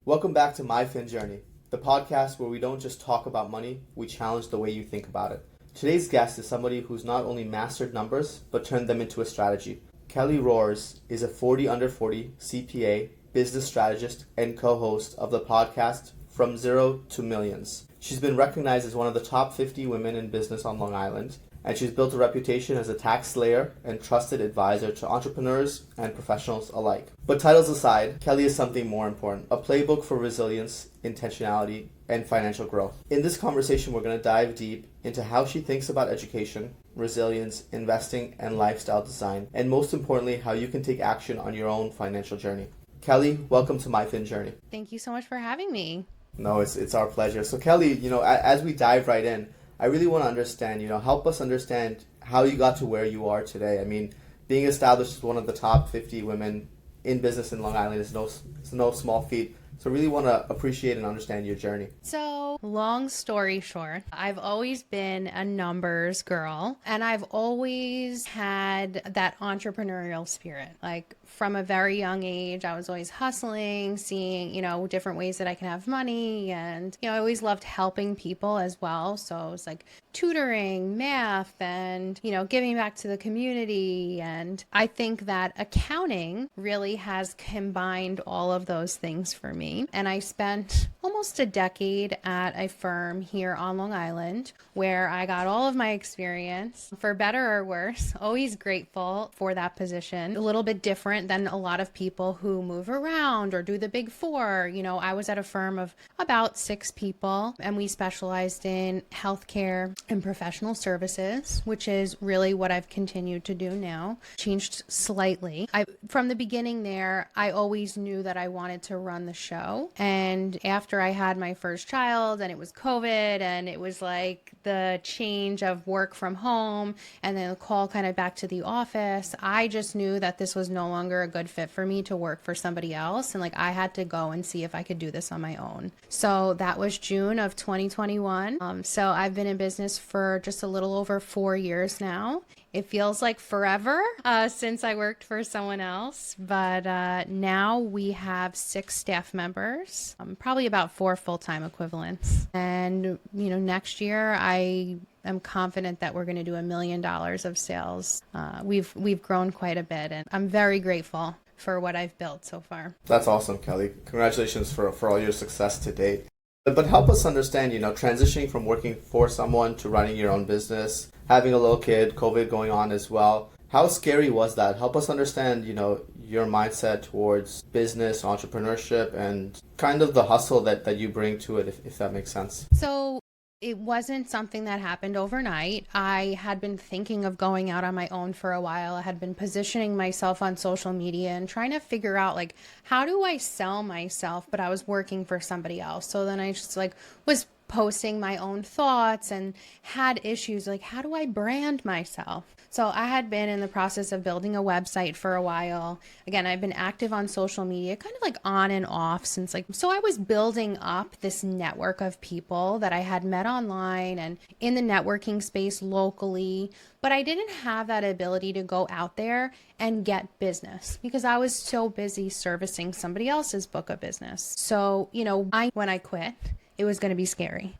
Welcome back to MyFinJourney, the podcast where we don't just talk about money, we challenge the way you think about it. Today's guest is somebody who's not only mastered numbers, but turned them into a strategy. Kelly Rohrs is a 40 under 40 CPA, business strategist, and co-host of the podcast From Zero to Millions. She's been recognized as one of the top 50 women in business on Long Island, and she's built a reputation as a tax slayer and trusted advisor to entrepreneurs and professionals alike. But titles aside, Kelly is something more important, a playbook for resilience, intentionality, and financial growth. In this conversation, we're going to dive deep into how she thinks about education, resilience, investing, and lifestyle design, and most importantly, how you can take action on your own financial journey. Kelly, welcome to MyFinJourney. Thank you so much for having me. No, it's our pleasure. So Kelly, as we dive right in, I really want to understand, help us understand how you got to where you are today. I mean, being established as one of the top 50 women in business in Long Island is no small feat. So really want to appreciate and understand your journey. So, long story short, I've always been a numbers girl, and I've always had that entrepreneurial spirit. Like from a very young age, I was always hustling, seeing, different ways that I can have money. And, I always loved helping people as well. So it was like tutoring, math, and, giving back to the community. And I think that accounting really has combined all of those things for me. And I spent almost a decade at a firm here on Long Island where I got all of my experience, for better or worse. Always grateful for that position. A little bit different than a lot of people who move around or do the big four. I was at a firm of about 6 people, and we specialized in healthcare and professional services, which is really what I've continued to do now. Changed slightly. From the beginning there, I always knew that I wanted to run the show. And after I had my first child and it was COVID and it was like the change of work from home and then the call kind of back to the office, I just knew that this was no longer a good fit for me to work for somebody else. And like I had to go and see if I could do this on my own. So that was June of 2021. So I've been in business for just a little over 4 years now. It feels like forever since I worked for someone else, but now we have 6 staff members, probably about 4 full-time equivalents. And, next year I am confident that we're going to do $1 million of sales. We've grown quite a bit, and I'm very grateful for what I've built so far. That's awesome, Kelly. Congratulations for all your success to date. But help us understand, transitioning from working for someone to running your own business, having a little kid, COVID going on as well. How scary was that? Help us understand, your mindset towards business, entrepreneurship, and kind of the hustle that you bring to it, if that makes sense. So it wasn't something that happened overnight. I had been thinking of going out on my own for a while. I had been positioning myself on social media and trying to figure out like, how do I sell myself? But I was working for somebody else. So then I just was posting my own thoughts and had issues like, how do I brand myself? So I had been in the process of building a website for a while. Again, I've been active on social media, kind of like on and off since so I was building up this network of people that I had met online and in the networking space locally, but I didn't have that ability to go out there and get business because I was so busy servicing somebody else's book of business. So, when I quit, it was going to be scary.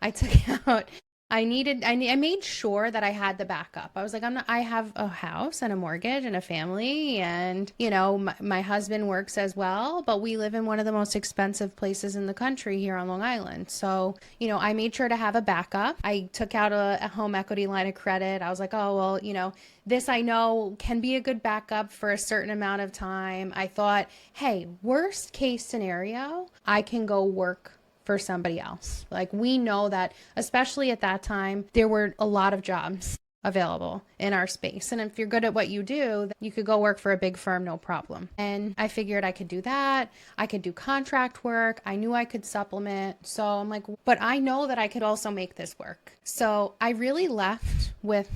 I made sure that I had the backup. I was like, I have a house and a mortgage and a family and, my husband works as well, but we live in one of the most expensive places in the country here on Long Island. So, I made sure to have a backup. I took out a home equity line of credit. I was like, oh, well, this I know can be a good backup for a certain amount of time. I thought, hey, worst case scenario, I can go work for somebody else. Like we know that, especially at that time, there were a lot of jobs available in our space. And if you're good at what you do, you could go work for a big firm, no problem. And I figured I could do that. I could do contract work. I knew I could supplement. So I'm like, but I know that I could also make this work. So I really left with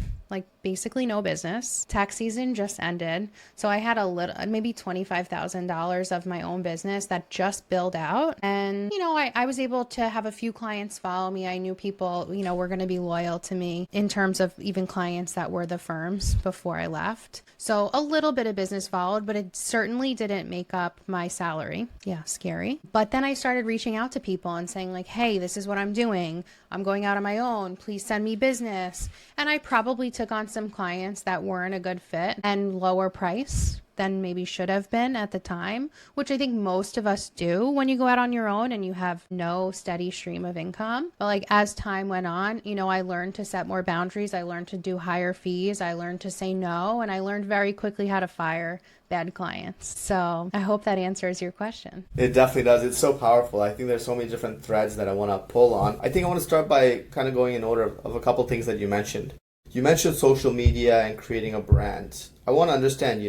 basically no business. Tax season just ended. So I had a little, maybe $25,000 of my own business that just billed out. And, I was able to have a few clients follow me. I knew people, were going to be loyal to me in terms of even clients that were the firms before I left. So a little bit of business followed, but it certainly didn't make up my salary. Yeah, scary. But then I started reaching out to people and saying like, hey, this is what I'm doing. I'm going out on my own. Please send me business. And I probably took on some clients that weren't a good fit and lower price than maybe should have been at the time, which I think most of us do when you go out on your own and you have no steady stream of income. But like as time went on, I learned to set more boundaries. I learned to do higher fees. I learned to say no. And I learned very quickly how to fire bad clients. So I hope that answers your question. It definitely does. It's so powerful. I think there's so many different threads that I want to pull on. I think I want to start by kind of going in order of a couple things that you mentioned. You mentioned social media and creating a brand. I want to understand,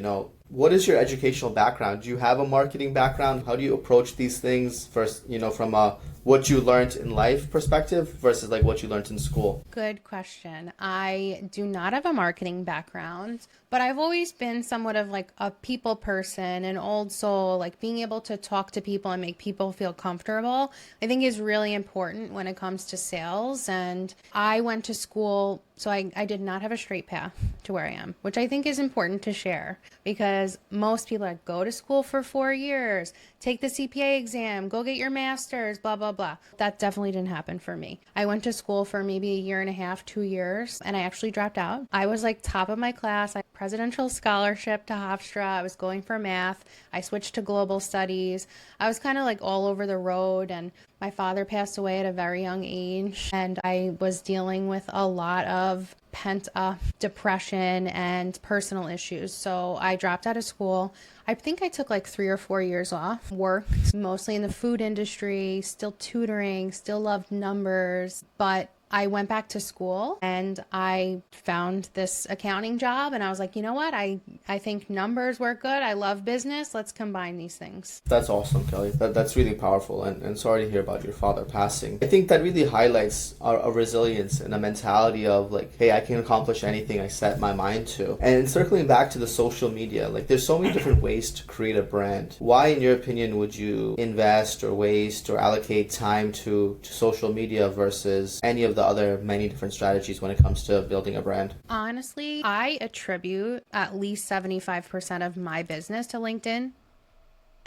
what is your educational background? Do you have a marketing background? How do you approach these things first, from what you learned in life perspective versus like what you learned in school? Good question. I do not have a marketing background, but I've always been somewhat of like a people person, an old soul, like being able to talk to people and make people feel comfortable, I think is really important when it comes to sales. And I went to school, so I did not have a straight path to where I am, which I think is important to share because most people like go to school for 4 years, take the CPA exam, go get your master's, blah, blah, blah. That definitely didn't happen for me. I went to school for maybe a year and a half, 2 years, and I actually dropped out. I was like top of my class. I had a presidential scholarship to Hofstra. I was going for math. I switched to global studies. I was kind of like all over the road, and my father passed away at a very young age, and I was dealing with a lot of pent up depression and personal issues. So I dropped out of school. I think I took like 3 or 4 years off, worked mostly in the food industry, still tutoring, still loved numbers, but I went back to school and I found this accounting job and I was like, you know what? I think numbers work good. I love business. Let's combine these things. That's awesome, Kelly. That's really powerful. And sorry to hear about your father passing. I think that really highlights a resilience and a mentality of like, hey, I can accomplish anything I set my mind to. And circling back to the social media, like there's so many different ways to create a brand. Why, in your opinion, would you invest or waste or allocate time to social media versus any of the other many different strategies when it comes to building a brand? Honestly, I attribute at least 75% of my business to LinkedIn.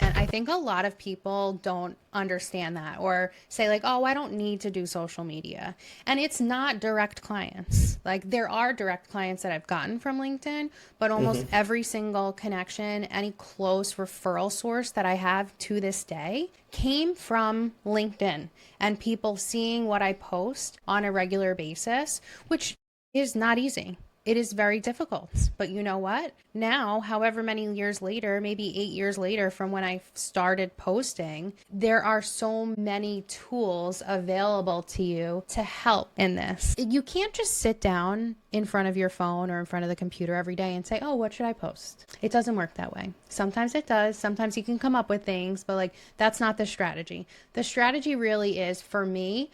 And I think a lot of people don't understand that or say like, oh, I don't need to do social media. And it's not direct clients. Like there are direct clients that I've gotten from LinkedIn, but almost every single connection, any close referral source that I have to this day came from LinkedIn and people seeing what I post on a regular basis, which is not easy. It is very difficult, but you know what? Now, however many years later, maybe 8 years later from when I started posting, there are so many tools available to you to help in this. You can't just sit down in front of your phone or in front of the computer every day and say, oh, what should I post? It doesn't work that way. Sometimes it does. Sometimes you can come up with things, but like that's not the strategy. The strategy really is, for me,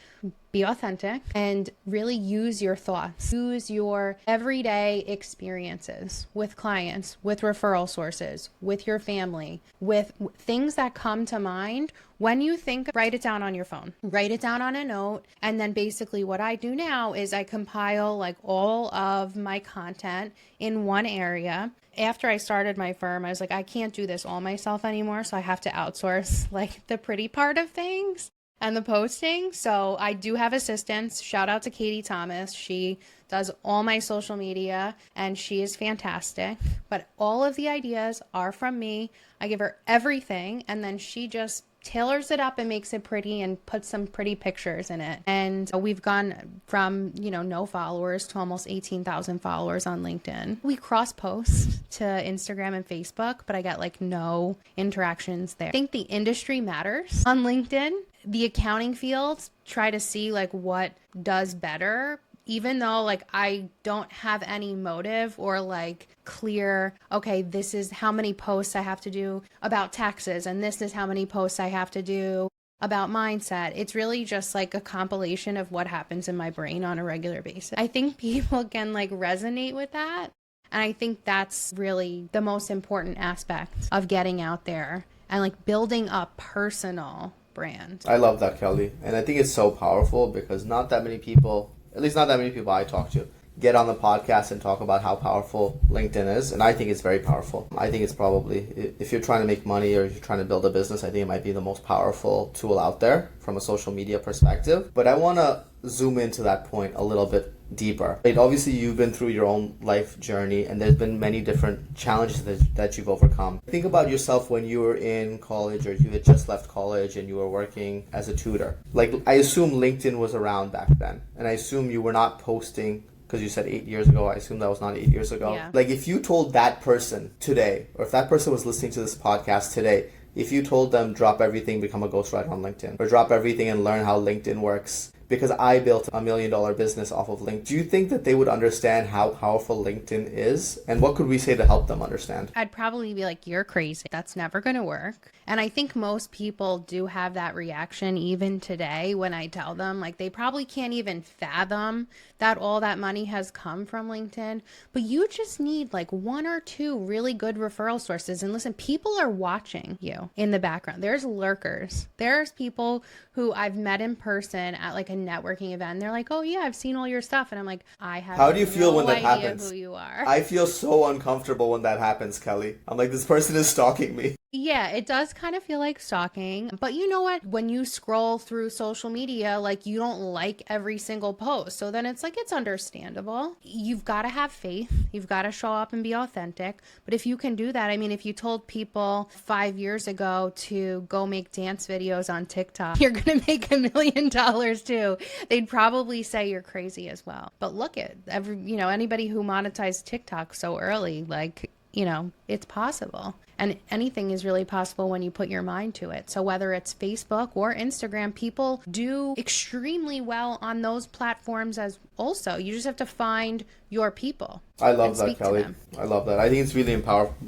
be authentic and really use your thoughts. Use your everyday experiences with clients, with referral sources, with your family, with things that come to mind. When you think, write it down on your phone, write it down on a note. And then basically what I do now is I compile like all of my content in one area. After I started my firm, I was like, I can't do this all myself anymore. So I have to outsource like the pretty part of things and the posting. So I do have assistants. Shout out to Katie Thomas. She does all my social media and she is fantastic. But all of the ideas are from me. I give her everything and then she just tailors it up and makes it pretty and puts some pretty pictures in it. And we've gone from, no followers to almost 18,000 followers on LinkedIn. We cross post to Instagram and Facebook, but I got like no interactions there. I think the industry matters on LinkedIn. The accounting fields try to see like what does better, even though like I don't have any motive or like clear, okay, this is how many posts I have to do about taxes and this is how many posts I have to do about mindset. It's really just like a compilation of what happens in my brain on a regular basis. I think people can like resonate with that. And I think that's really the most important aspect of getting out there and like building a personal brand. I love that, Kelly. And I think it's so powerful because not that many people, at least not that many people I talk to, get on the podcast and talk about how powerful LinkedIn is. And I think it's very powerful. I think it's probably, if you're trying to make money or if you're trying to build a business, I think it might be the most powerful tool out there from a social media perspective. But I want to zoom into that point a little bit deeper. Right? Obviously, you've been through your own life journey and there's been many different challenges that you've overcome. Think about yourself when you were in college or you had just left college and you were working as a tutor. Like, I assume LinkedIn was around back then. And I assume you were not posting, because you said 8 years ago. I assume that was not 8 years ago. Yeah. Like, if you told that person today, or if that person was listening to this podcast today, if you told them drop everything, become a ghostwriter on LinkedIn, or drop everything and learn how LinkedIn works, because I built $1 million business off of LinkedIn, do you think that they would understand how powerful LinkedIn is? And what could we say to help them understand? I'd probably be like, you're crazy. That's never going to work. And I think most people do have that reaction even today when I tell them, like, they probably can't even fathom that all that money has come from LinkedIn. But you just need like 1 or 2 really good referral sources. And listen, people are watching you in the background. There's lurkers. There's people who I've met in person at like a networking event. And they're like, oh yeah, I've seen all your stuff. And I'm like, I have How do you feel when that idea happens? who you are. I feel so uncomfortable when that happens, Kelly. I'm like, this person is stalking me. Yeah, it does kind of feel like stalking. But you know what? When you scroll through social media, like, you don't like every single post. So then it's like, it's understandable. You've got to have faith. You've got to show up and be authentic. But if you can do that, I mean, if you told people 5 years ago to go make dance videos on TikTok, you're going to make $1 million too, they'd probably say you're crazy as well. But look at anybody who monetized TikTok so early, like, it's possible. And anything is really possible when you put your mind to it. So whether it's Facebook or Instagram, people do extremely well on those platforms as also. You just have to find your people. I love that, Kelly. I love that. I think it's really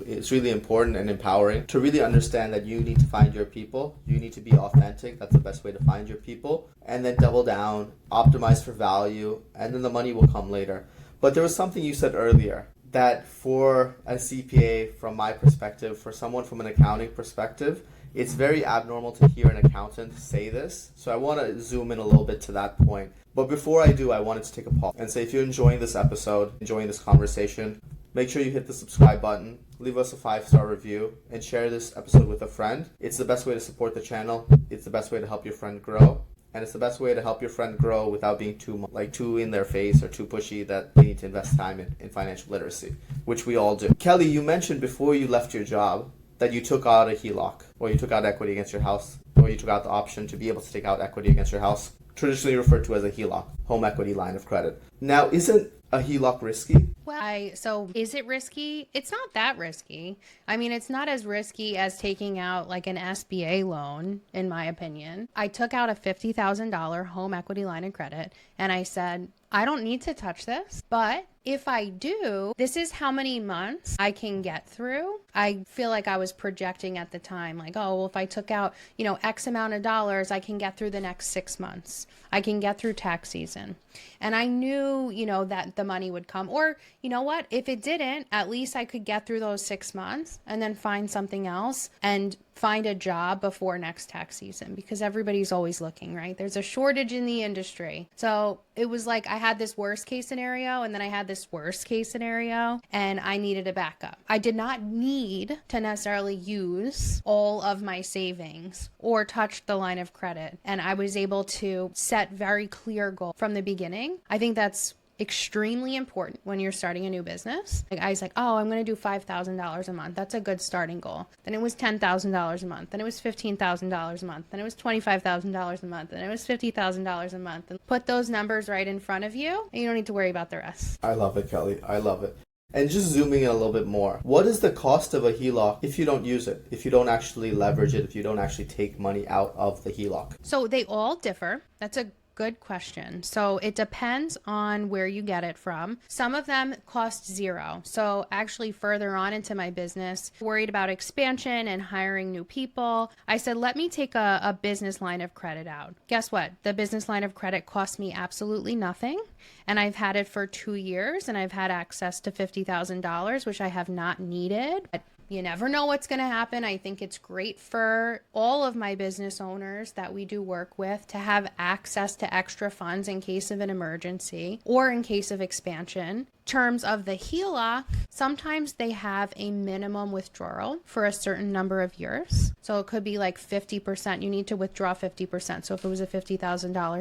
It's really important and empowering to really understand that you need to find your people. You need to be authentic. That's the best way to find your people. And then double down, optimize for value, and then the money will come later. But there was something you said earlier, that for a CPA, from my perspective, for someone from an accounting perspective, it's very abnormal to hear an accountant say this. So I want to zoom in a little bit to that point. But before I do, I wanted to take a pause and say, if you're enjoying this episode, enjoying this conversation, make sure you hit the subscribe button, leave us a 5-star review, and share this episode with a friend. It's the best way to support the channel. It's the best way to help your friend grow. And it's the best way to help your friend grow without being too in their face or too pushy that they need to invest time in financial literacy, which we all do. Kelly, you mentioned before you left your job that you took out a HELOC, or you took out equity against your house, or you took out the option to be able to take out equity against your house, traditionally referred to as a HELOC, home equity line of credit. Now, isn't a HELOC risky? Well, so is it risky? It's not that risky. I mean, it's not as risky as taking out like an SBA loan, in my opinion. I took out a $50,000 home equity line of credit and I said, I don't need to touch this, but if I do, this is how many months I can get through. I feel like I was projecting at the time, like, oh, well, if I took out, X amount of dollars, I can get through the next 6 months. I can get through tax season. And I knew, that the money would come. Or, you know what? If it didn't, at least I could get through those 6 months and then find something else and find a job before next tax season, because everybody's always looking, right? There's a shortage in the industry. So it was like I had this worst case scenario and then I had this worst case scenario and I needed a backup. I did not need to necessarily use all of my savings or touch the line of credit. And I was able to set very clear goals from the beginning. I think that's extremely important when you're starting a new business. Like I was like, oh, I'm going to do $5,000 a month. That's a good starting goal. Then it was $10,000 a month. Then it was $15,000 a month. Then it was $25,000 a month. Then it was $50,000 a month. And put those numbers right in front of you and you don't need to worry about the rest. I love it, Kelly. I love it. And just zooming in a little bit more, what is the cost of a HELOC if you don't use it, if you don't actually leverage it, if you don't actually take money out of the HELOC? So they all differ. That's a Good question. So it depends on where you get it from. Some of them cost zero. So actually further on into my business, worried about expansion and hiring new people, I said, let me take a business line of credit out. Guess what? The business line of credit cost me absolutely nothing. And I've had it for 2 years and I've had access to $50,000, which I have not needed. But you never know what's going to happen. I think it's great for all of my business owners that we do work with to have access to extra funds in case of an emergency or in case of expansion. In terms of the HELOC, sometimes they have a minimum withdrawal for a certain number of years. So it could be like 50%. You need to withdraw 50%. So if it was a $50,000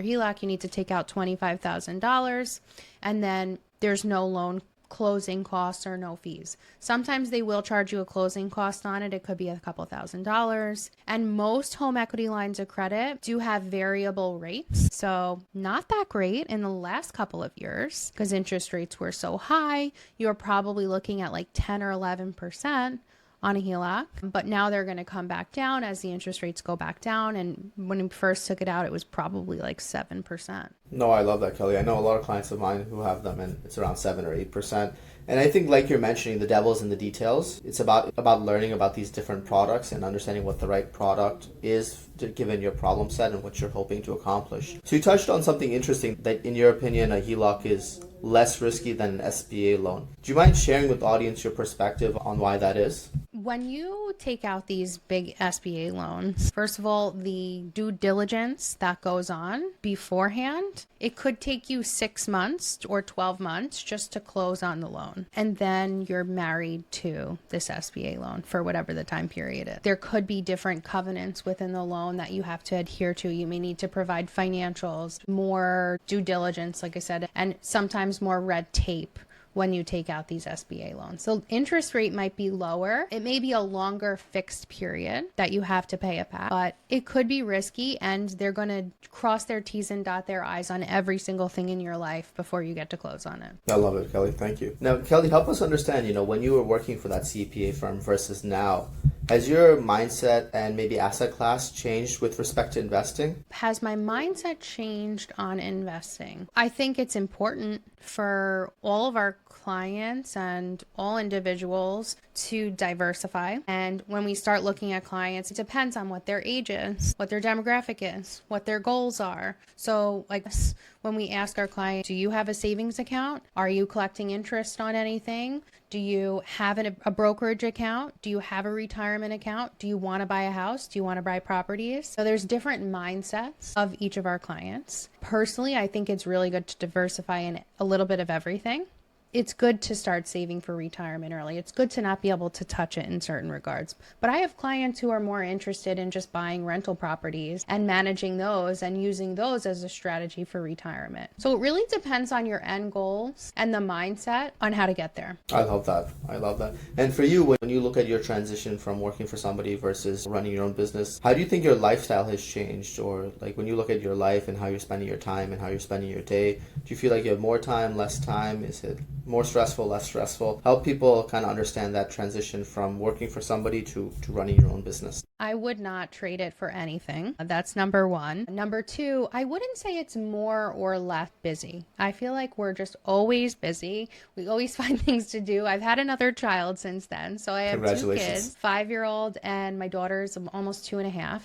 HELOC, you need to take out $25,000 and then there's no loan closing costs or no fees. Sometimes they will charge you a closing cost on it. It could be a couple $1,000s. And most home equity lines of credit do have variable rates. So not that great in the last couple of years because interest rates were so high. You're probably looking at like 10 or 11% on a HELOC, but now they're going to come back down as the interest rates go back down. And when we first took it out, it was probably like 7%. No, I love that, Kelly. I know a lot of clients of mine who have them, and it's around 7 or 8%. And I think, like you're mentioning, the devil's in the details. It's about learning about these different products and understanding what the right product is given your problem set and what you're hoping to accomplish. So you touched on something interesting that, in your opinion, a HELOC is less risky than an SBA loan. Do you mind sharing with the audience your perspective on why that is? When you take out these big SBA loans, first of all, the due diligence that goes on beforehand, it could take you 6 months or 12 months just to close on the loan. And then you're married to this SBA loan for whatever the time period is. There could be different covenants within the loan that you have to adhere to. You may need to provide financials, more due diligence, like I said, and sometimes more red tape when you take out these SBA loans. So interest rate might be lower. It may be a longer fixed period that you have to pay it back, but it could be risky and they're going to cross their T's and dot their I's on every single thing in your life before you get to close on it. I love it, Kelly. Thank you. Now, Kelly, help us understand, when you were working for that CPA firm versus now, has your mindset and maybe asset class changed with respect to investing? Has my mindset changed on investing? I think it's important for all of our clients and all individuals to diversify. And when we start looking at clients, it depends on what their age is, what their demographic is, what their goals are. So like when we ask our client, do you have a savings account? Are you collecting interest on anything? Do you have a brokerage account? Do you have a retirement account? Do you want to buy a house? Do you want to buy properties? So there's different mindsets of each of our clients. Personally, I think it's really good to diversify in a little bit of everything. It's good to start saving for retirement early. It's good to not be able to touch it in certain regards. But I have clients who are more interested in just buying rental properties and managing those and using those as a strategy for retirement. So it really depends on your end goals and the mindset on how to get there. I love that. And for you, when you look at your transition from working for somebody versus running your own business, how do you think your lifestyle has changed? Or like when you look at your life and how you're spending your time and how you're spending your day, do you feel like you have more time, less time? Is it more stressful, less stressful? Help people kind of understand that transition from working for somebody to running your own business. I would not trade it for anything. That's number one. Number two, I wouldn't say it's more or less busy. I feel like we're just always busy. We always find things to do. I've had another child since then. So I have 2 kids, 5-year-old and my daughter's almost 2.5.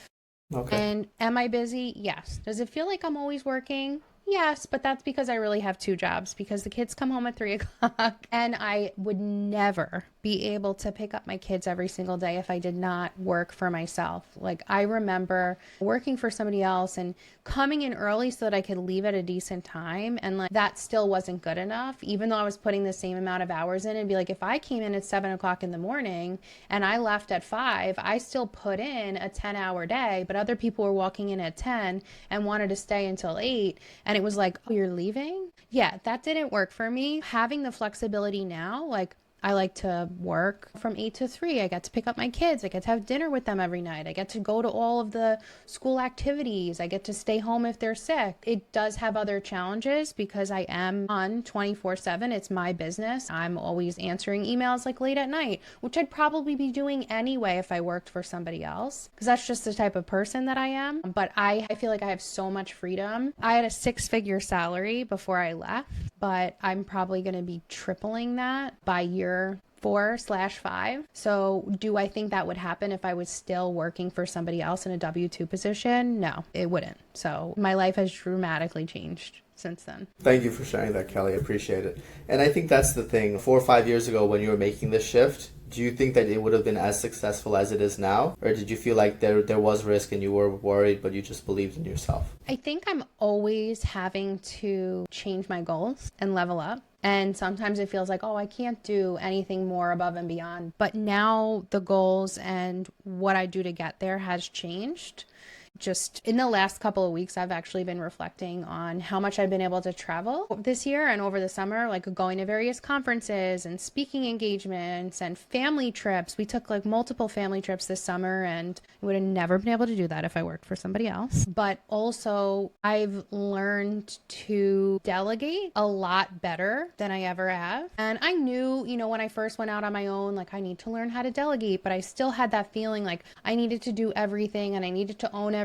Okay. And am I busy? Yes. Does it feel like I'm always working? Yes, but that's because I really have 2 jobs because the kids come home at 3 o'clock and I would never be able to pick up my kids every single day if I did not work for myself. Like I remember working for somebody else and coming in early so that I could leave at a decent time. And like that still wasn't good enough, even though I was putting the same amount of hours in. And be like, if I came in at 7 o'clock in the morning and I left at 5, I still put in a 10-hour day, but other people were walking in at 10 and wanted to stay until 8. And it was like, oh, you're leaving? Yeah, that didn't work for me. Having the flexibility now, like I like to work from 8 to 3. I get to pick up my kids. I get to have dinner with them every night. I get to go to all of the school activities. I get to stay home if they're sick. It does have other challenges because I am on 24/7. It's my business. I'm always answering emails like late at night, which I'd probably be doing anyway if I worked for somebody else, because that's just the type of person that I am. But I feel like I have so much freedom. I had a 6-figure salary before I left, but I'm probably going to be tripling that by year 4/5. So do I think that would happen if I was still working for somebody else in a W-2 position? No, it wouldn't. So my life has dramatically changed since then. Thank you for sharing that, Kelly. I appreciate it. And I think that's the thing. 4 or 5 years ago when you were making this shift, do you think that it would have been as successful as it is now? Or did you feel like there was risk and you were worried, but you just believed in yourself? I think I'm always having to change my goals and level up. And sometimes it feels like, oh, I can't do anything more above and beyond. But now the goals and what I do to get there has changed. Just in the last couple of weeks, I've actually been reflecting on how much I've been able to travel this year and over the summer, like going to various conferences and speaking engagements and family trips. We took like multiple family trips this summer, and I would have never been able to do that if I worked for somebody else. But also I've learned to delegate a lot better than I ever have. And I knew, when I first went out on my own, like I need to learn how to delegate, but I still had that feeling like I needed to do everything and I needed to own everything.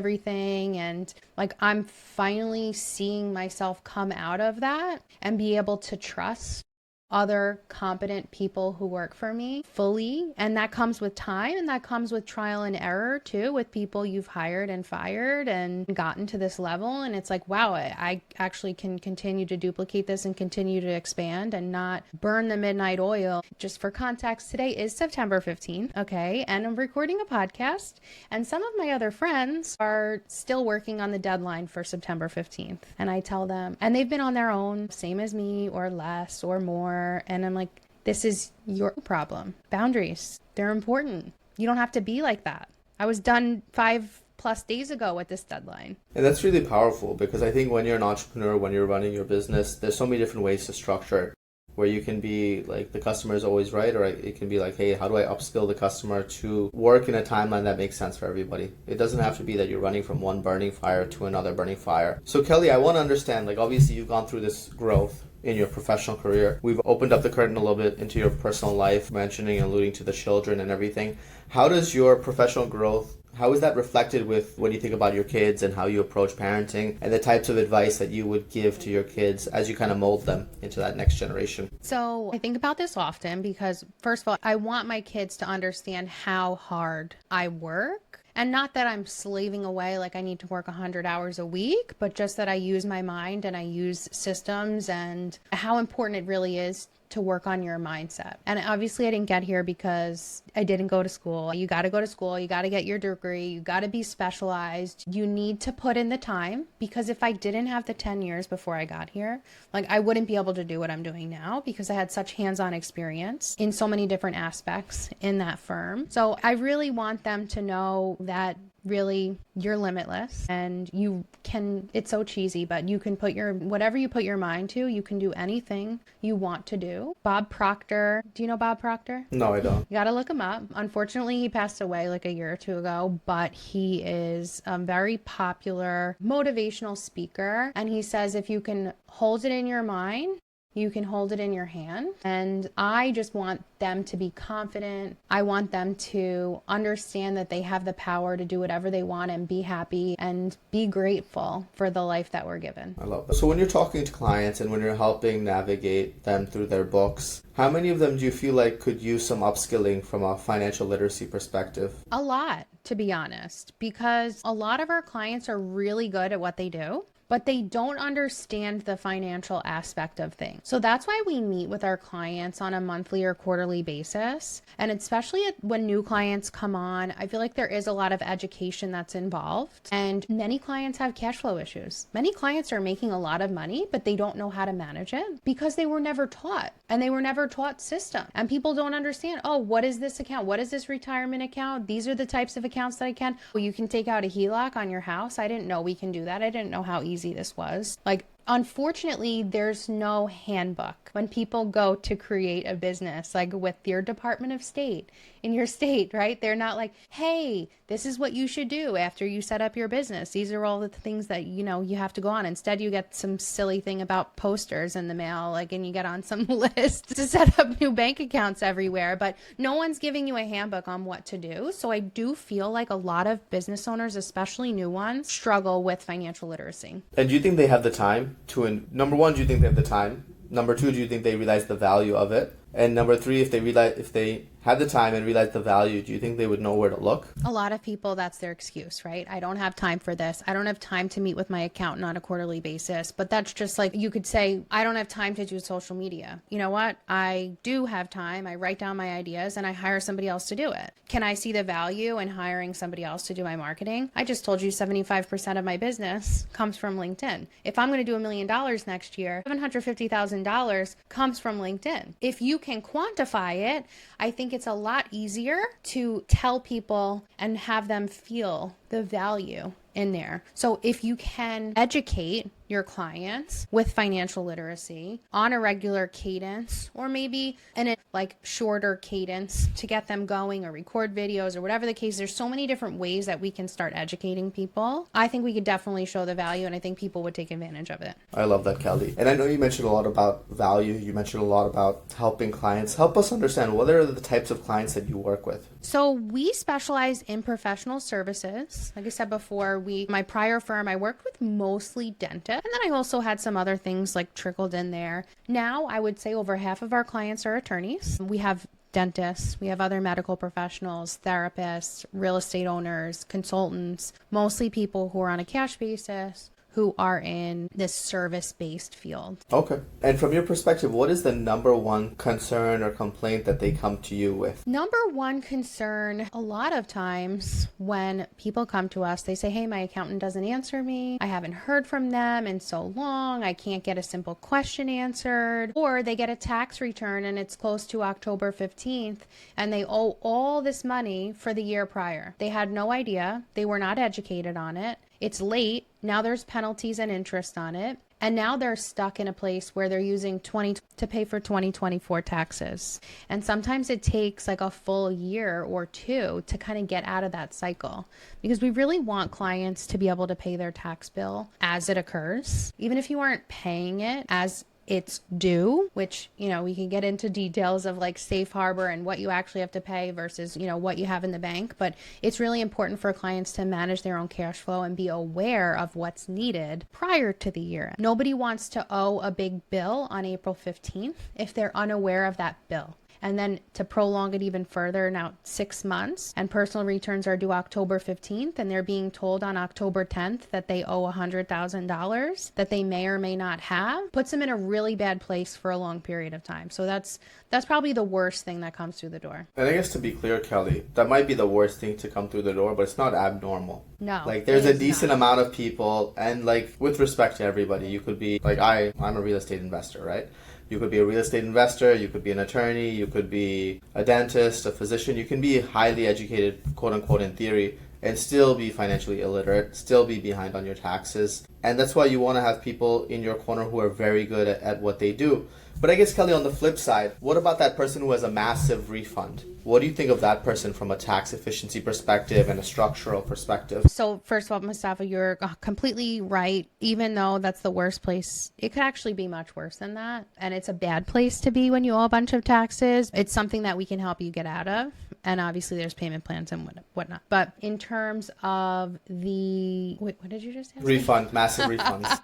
And like I'm finally seeing myself come out of that and be able to trust other competent people who work for me fully. And that comes with time, and that comes with trial and error too, with people you've hired and fired and gotten to this level. And it's like, wow, I actually can continue to duplicate this and continue to expand and not burn the midnight oil. Just for context, today is September 15th, okay? And I'm recording a podcast, and some of my other friends are still working on the deadline for September 15th. And I tell them, and they've been on their own, same as me, or less or more. And I'm like, this is your problem. Boundaries, they're important. You don't have to be like that. I was done 5+ days ago with this deadline. And that's really powerful, because I think when you're an entrepreneur, when you're running your business, there's so many different ways to structure it, where you can be like, the customer is always right, or it can be like, hey, how do I upskill the customer to work in a timeline that makes sense for everybody? It doesn't have to be that you're running from one burning fire to another burning fire. So Kelly, I want to understand, like obviously you've gone through this growth in your professional career. We've opened up the curtain a little bit into your personal life, mentioning and alluding to the children and everything. How does your professional growth, how is that reflected with when you think about your kids and how you approach parenting and the types of advice that you would give to your kids as you kind of mold them into that next generation? So I think about this often because, first of all, I want my kids to understand how hard I work. And not that I'm slaving away like I need to work 100 hours a week, but just that I use my mind and I use systems, and how important it really is to work on your mindset. And obviously I didn't get here because I didn't go to school. You got to go to school. You got to get your degree. You got to be specialized. You need to put in the time, because if I didn't have the 10 years before I got here, like I wouldn't be able to do what I'm doing now, because I had such hands-on experience in so many different aspects in that firm. So I really want them to know that really you're limitless, and you can, it's so cheesy, but you can put whatever you put your mind to, you can do anything you want to do. Bob Proctor, do you know Bob Proctor? No, I don't. You got to look him up. Unfortunately, he passed away like a year or two ago, but he is a very popular motivational speaker. And he says, if you can hold it in your mind, you can hold it in your hand. And I just want them to be confident. I want them to understand that they have the power to do whatever they want and be happy and be grateful for the life that we're given. I love that. So when you're talking to clients and when you're helping navigate them through their books, how many of them do you feel like could use some upskilling from a financial literacy perspective? A lot, to be honest, because a lot of our clients are really good at what they do, but they don't understand the financial aspect of things. So that's why we meet with our clients on a monthly or quarterly basis. And especially when new clients come on, I feel like there is a lot of education that's involved. And many clients have cash flow issues. Many clients are making a lot of money, but they don't know how to manage it because they were never taught, and they were never taught system. And people don't understand, oh, what is this account? What is this retirement account? These are the types of accounts that I can. Well, you can take out a HELOC on your house. I didn't know we can do that. I didn't know how easy this was. Like, unfortunately, there's no handbook when people go to create a business, like with your Department of State in your state, right? They're not like, hey, this is what you should do after you set up your business. These are all the things that, you have to go on. Instead, you get some silly thing about posters in the mail, and you get on some list to set up new bank accounts everywhere, but no one's giving you a handbook on what to do. So I do feel like a lot of business owners, especially new ones, struggle with financial literacy. And do you think they have the time to, number one, do you think they have the time? Number two, do you think they realize the value of it? And number three, if they had the time and realized the value, do you think they would know where to look? A lot of people, that's their excuse, right? I don't have time for this. I don't have time to meet with my accountant on a quarterly basis. But that's just like, you could say, I don't have time to do social media. You know what? I do have time. I write down my ideas and I hire somebody else to do it. Can I see the value in hiring somebody else to do my marketing? I just told you 75% of my business comes from LinkedIn. If I'm going to do $1 million next year, $750,000 comes from LinkedIn. If you can quantify it, I think it's a lot easier to tell people and have them feel the value in there. So if you can educate your clients with financial literacy on a regular cadence, or maybe in a shorter cadence to get them going, or record videos, or whatever the case, there's so many different ways that we can start educating people. I think we could definitely show the value, and I think people would take advantage of it. I love that, Kelly. And I know you mentioned a lot about value. You mentioned a lot about helping clients. Help us understand, what are the types of clients that you work with? So we specialize in professional services. Like I said before, my prior firm, I worked with mostly dentists. And then I also had some other things trickled in there. Now I would say over half of our clients are attorneys. We have dentists, we have other medical professionals, therapists, real estate owners, consultants, mostly people who are on a cash basis, who are in this service-based field. Okay. And from your perspective, what is the number one concern or complaint that they come to you with? Number one concern, a lot of times when people come to us, they say, hey, my accountant doesn't answer me. I haven't heard from them in so long. I can't get a simple question answered. Or they get a tax return and it's close to October 15th and they owe all this money for the year prior. They had no idea. They were not educated on it. It's late. Now there's penalties and interest on it. And now they're stuck in a place where they're using to pay for 2024 taxes. And sometimes it takes a full year or two to kind of get out of that cycle, because we really want clients to be able to pay their tax bill as it occurs. Even if you aren't paying it as it's due, which, we can get into details of safe harbor and what you actually have to pay versus, what you have in the bank. But it's really important for clients to manage their own cash flow and be aware of what's needed prior to the year. Nobody wants to owe a big bill on April 15th if they're unaware of that bill. And then to prolong it even further, now 6 months, and personal returns are due October 15th, and they're being told on October 10th that they owe $100,000 that they may or may not have, puts them in a really bad place for a long period of time. So that's probably the worst thing that comes through the door. And I guess to be clear, Kelly, that might be the worst thing to come through the door, but it's not abnormal. No. There's a decent amount of people, and with respect to everybody, you could be I'm a real estate investor, right? You could be a real estate investor, you could be an attorney, you could be a dentist, a physician. You can be highly educated, quote unquote, in theory, and still be financially illiterate, still be behind on your taxes. And that's why you want to have people in your corner who are very good at what they do. But I guess, Kelly, on the flip side, what about that person who has a massive refund? What do you think of that person from a tax efficiency perspective and a structural perspective? So first of all, Mustafa, you're completely right. Even though that's the worst place, it could actually be much worse than that. And it's a bad place to be when you owe a bunch of taxes. It's something that we can help you get out of. And obviously there's payment plans and whatnot. But in terms of what did you just ask? Refund, massive refunds.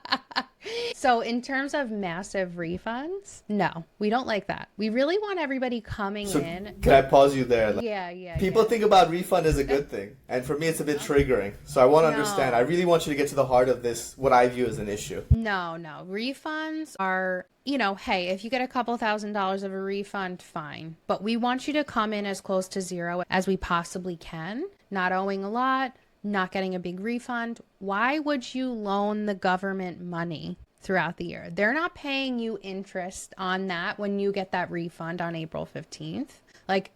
So in terms of massive refunds, no, we don't like that. We really want everybody coming in. Can I pause you there? Yeah. People think about refund as a good thing. And for me, it's a bit triggering. So I want to understand. I really want you to get to the heart of this, what I view as an issue. No. Refunds are, hey, if you get a couple $1,000s of a refund, fine. But we want you to come in as close to zero as we possibly can, not owing a lot, not getting a big refund. Why would you loan the government money throughout the year? They're not paying you interest on that when you get that refund on April 15th.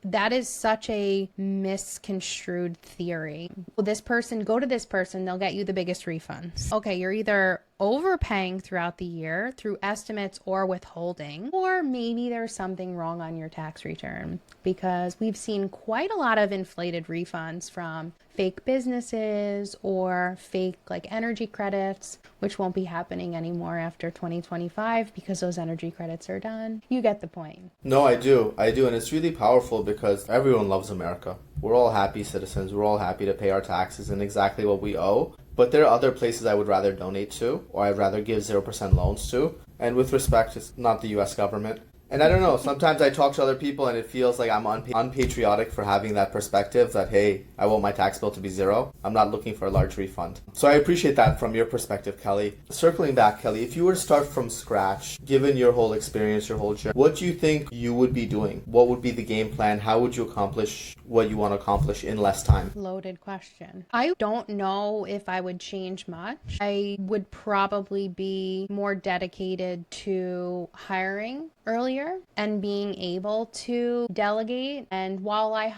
That is such a misconstrued theory. Well, go to this person, they'll get you the biggest refunds. Okay, you're either overpaying throughout the year through estimates or withholding, or maybe there's something wrong on your tax return, because we've seen quite a lot of inflated refunds from fake businesses or fake like energy credits, which won't be happening anymore after 2025 because those energy credits are done. You get the point. No, I do. And it's really powerful because everyone loves America. We're all happy citizens. We're all happy to pay our taxes and exactly what we owe. But there are other places I would rather donate to, or I'd rather give 0% loans to. And with respect, it's not the US government. And I don't know, sometimes I talk to other people and it feels like I'm unpatriotic for having that perspective that, hey, I want my tax bill to be zero. I'm not looking for a large refund. So I appreciate that from your perspective, Kelly. Circling back, Kelly, if you were to start from scratch, given your whole experience, your whole journey, what do you think you would be doing? What would be the game plan? How would you accomplish what you want to accomplish in less time? Loaded question. I don't know if I would change much. I would probably be more dedicated to hiring earlier and being able to delegate. And while I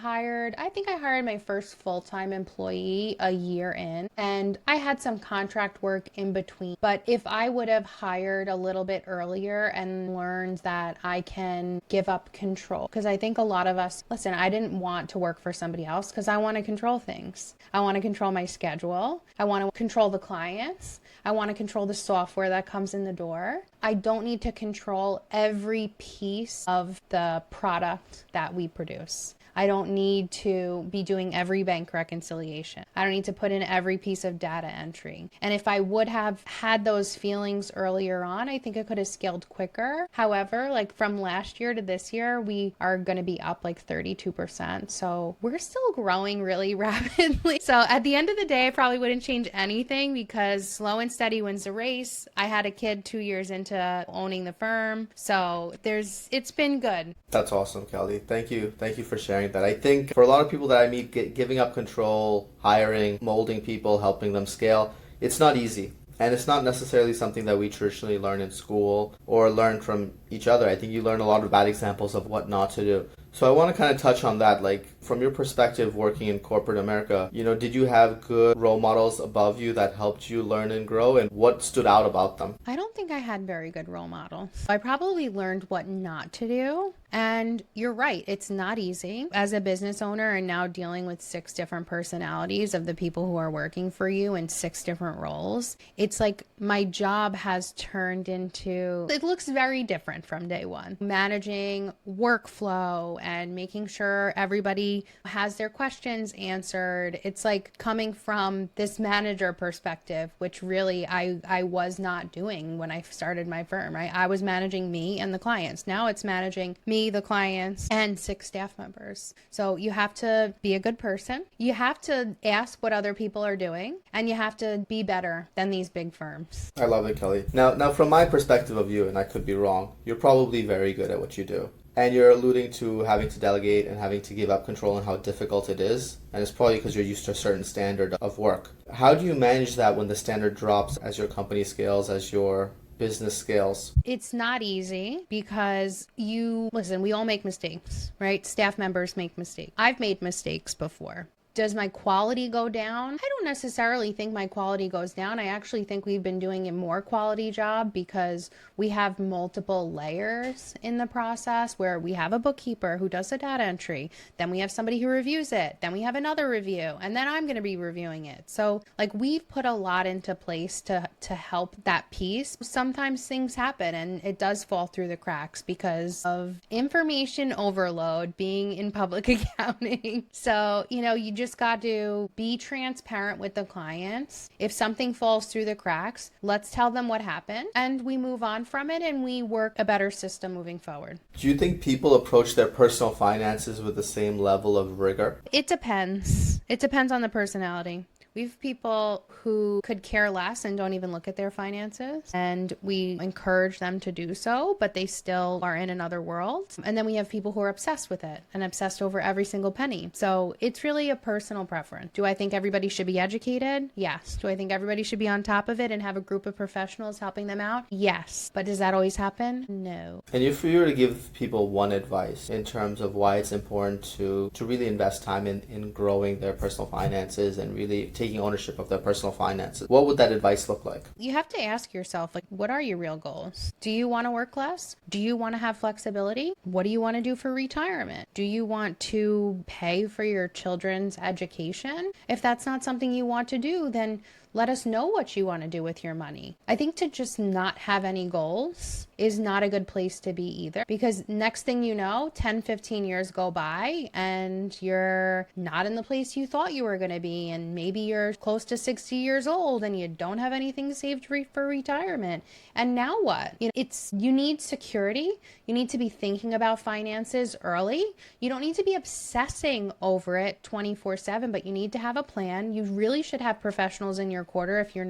think I hired my first full-time employee a year in, and I had some contract work in between. But if I would have hired a little bit earlier and learned that I can give up control, because I think a lot of us, listen, I didn't want to work for somebody else because I want to control things. I want to control my schedule. I want to control the clients. I want to control the software that comes in the door. I don't need to control every piece of the product that we produce. I don't need to be doing every bank reconciliation. I don't need to put in every piece of data entry. And if I would have had those feelings earlier on, I think I could have scaled quicker. However, like from last year to this year, we are going to be up like 32%. So we're still growing really rapidly. So at the end of the day, I probably wouldn't change anything because slow and steady wins the race. I had a kid 2 years into owning the firm. So it's been good. That's awesome, Kelly. Thank you. Thank you for sharing that. I think for a lot of people that I meet, giving up control, hiring, molding people, helping them scale, it's not easy. And it's not necessarily something that we traditionally learn in school or learn from each other. I think you learn a lot of bad examples of what not to do. So I want to kind of touch on that, like from your perspective working in corporate America, did you have good role models above you that helped you learn and grow, and what stood out about them? I don't think I had very good role models. I probably learned what not to do. And you're right, it's not easy. As a business owner and now dealing with 6 different personalities of the people who are working for you in 6 different roles, it's like my job has turned into, it looks very different from day one. Managing workflow and making sure everybody has their questions answered. It's like coming from this manager perspective, which really I was not doing when I started my firm, right? I was managing me and the clients. Now it's managing me, the clients, and 6 staff members. So you have to be a good person. You have to ask what other people are doing, and you have to be better than these big firms. I love it, Kelly. Now from my perspective of you, and I could be wrong, you're probably very good at what you do. And you're alluding to having to delegate and having to give up control and how difficult it is. And it's probably because you're used to a certain standard of work. How do you manage that when the standard drops as your company scales, as your business scales? It's not easy because we all make mistakes, right? Staff members make mistakes. I've made mistakes before. Does my quality go down? I don't necessarily think my quality goes down. I actually think we've been doing a more quality job because we have multiple layers in the process where we have a bookkeeper who does the data entry. Then we have somebody who reviews it. Then we have another review. And then I'm going to be reviewing it. So like we've put a lot into place to help that piece. Sometimes things happen and it does fall through the cracks because of information overload being in public accounting. So, you just got to be transparent with the clients. If something falls through the cracks, let's tell them what happened and we move on from it and we work a better system moving forward. Do you think people approach their personal finances with the same level of rigor? It depends. It depends on the personality. We have people who could care less and don't even look at their finances, and we encourage them to do so, but they still are in another world. And then we have people who are obsessed with it and obsessed over every single penny. So it's really a personal preference. Do I think everybody should be educated? Yes. Do I think everybody should be on top of it and have a group of professionals helping them out? Yes. But does that always happen? No. And if you were to give people one advice in terms of why it's important to really invest time in growing their personal finances and really taking ownership of their personal finances, what would that advice look like? You have to ask yourself, like, what are your real goals? Do you want to work less? Do you want to have flexibility? What do you want to do for retirement? Do you want to pay for your children's education? If that's not something you want to do, then let us know what you want to do with your money. I think to just not have any goals is not a good place to be either, because next thing you know, 10, 15 years go by and you're not in the place you thought you were going to be, and maybe you're close to 60 years old and you don't have anything saved for retirement. And now what? You need security. You need to be thinking about finances early. You don't need to be obsessing over it 24/7, but you need to have a plan. You really should have professionals in your corner if you're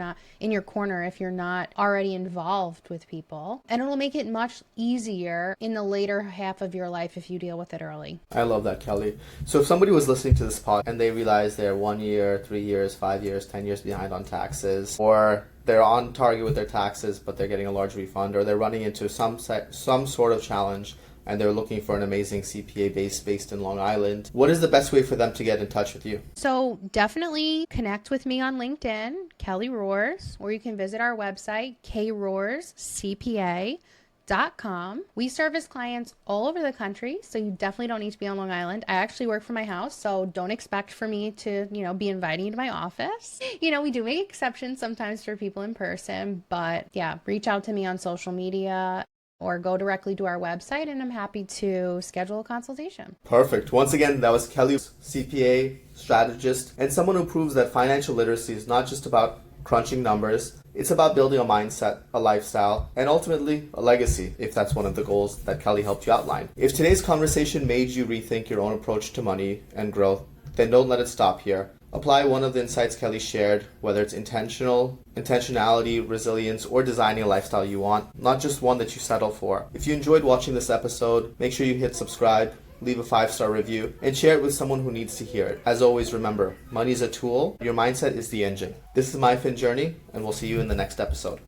not already involved with people. And it'll make it much easier in the later half of your life if you deal with it early. I love that, Kelly. So if somebody was listening to this pod and they realize they're 1 year, 3 years, 5 years, 10 years behind on taxes, or they're on target with their taxes but they're getting a large refund, or they're running into some sort of challenge and they're looking for an amazing CPA based in Long Island, what is the best way for them to get in touch with you? So definitely connect with me on LinkedIn, Kelly Rohrs, or you can visit our website, krohrscpa.com. We service clients all over the country, so you definitely don't need to be on Long Island. I actually work from my house, so don't expect for me to, be inviting you to my office. We do make exceptions sometimes for people in person, but yeah, reach out to me on social media or go directly to our website, and I'm happy to schedule a consultation. Perfect. Once again, that was Kelly, CPA, strategist, and someone who proves that financial literacy is not just about crunching numbers. It's about building a mindset, a lifestyle, and ultimately a legacy, if that's one of the goals that Kelly helped you outline. If today's conversation made you rethink your own approach to money and growth, then don't let it stop here. Apply one of the insights Kelly shared, whether it's intentionality, resilience, or designing a lifestyle you want, not just one that you settle for. If you enjoyed watching this episode, make sure you hit subscribe, leave a 5-star review, and share it with someone who needs to hear it. As always, remember, money is a tool, your mindset is the engine. This is MyFinJourney, and we'll see you in the next episode.